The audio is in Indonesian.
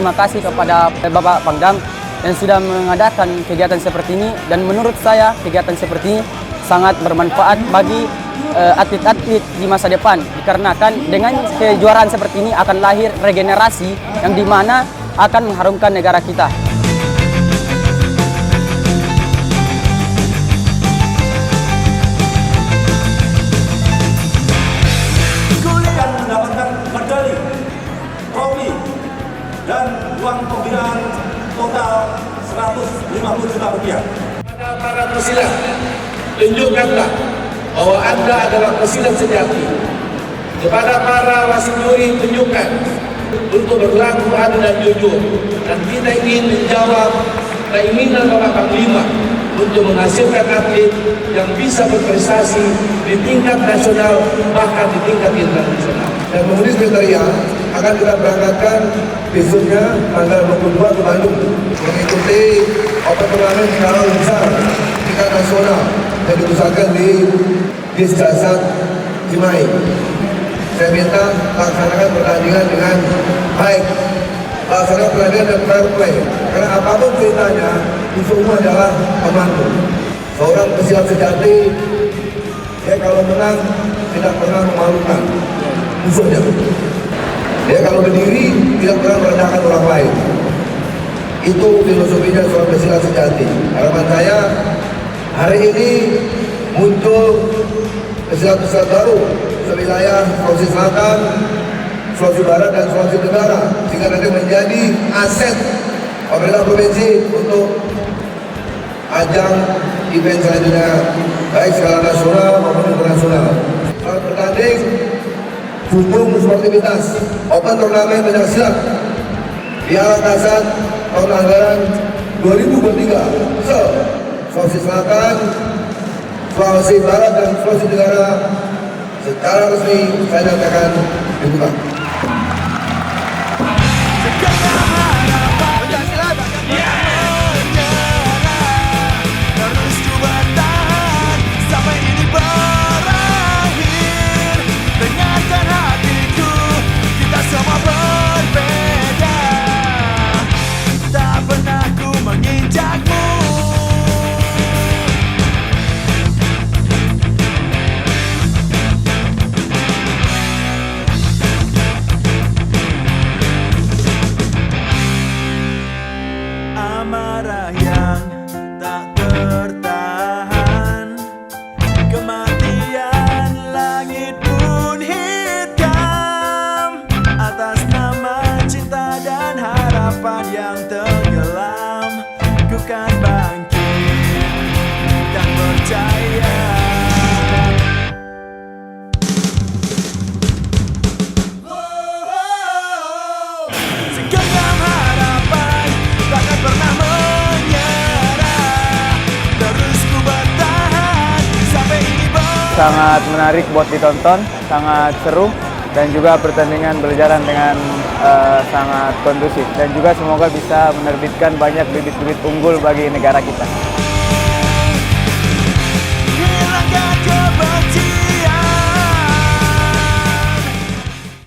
berterima kasih kepada Bapak Pangdam yang sudah mengadakan kegiatan seperti ini, dan menurut saya kegiatan seperti ini sangat bermanfaat bagi atlet-atlet di masa depan, dikarenakan dengan kejuaraan seperti ini akan lahir regenerasi yang dimana akan mengharumkan negara kita. Akan mendapatkan medali, trofi, dan uang pembinaan total 150 juta rupiah. Pada para pesilat, tunjukkanlah bahwa Anda adalah pesilat sejati. Kepada para wasit juri, tunjukkan untuk berlaku adil dan jujur. Dan kita ingin menjawab keinginan Bapak Panglima untuk menghasilkan atlet yang bisa berprestasi di tingkat nasional, bahkan di tingkat internasional. Dan memenuhi kriteria akan kita berangkatkan besoknya tanggal 22 ke Bandung mengikuti open turnamen skala besar tingkat nasional yang dipusatkan di Disdasat Cimahi. Saya minta laksanakan pertandingan dengan baik, laksanakan pertandingan dengan fair play, karena apapun ceritanya itu semua adalah temanku. Seorang pesilat sejati, dia kalau menang tidak pernah memalukan musuhnya. Dia kalau berdiri tidak pernah merendahkan orang lain. Itu filosofinya seorang pesilat sejati. Harapan saya hari ini muncul pesilat-pesilat baru sewilayah Sulawesi Selatan, Sulawesi Barat, dan Sulawesi Tenggara, sehingga nanti menjadi aset pemerintah provinsi untuk ajang event selanjutnya, baik skala nasional maupun internasional. Saat bertanding, junjung sportivitas, open turnamen pencaksilat, Piala Kasat tahun anggaran 2023, Sulawesi Selatan, Sulawesi Barat, dan Sulawesi Tenggara secara resmi saya nyatakan dibuka. Amarah yang tak tertahan, kematian langit pun hitam. Atas nama cinta dan harapan yang tenggelam, ku kan bangkit dan percaya. Segenggam harapan takkan pernah menyerah, terus ku bertahan sampai ini Sangat menarik buat ditonton, sangat seru, dan juga pertandingan berjalan dengan sangat kondusif, dan juga semoga bisa menerbitkan banyak bibit-bibit unggul bagi negara kita. hilangkan kebencian.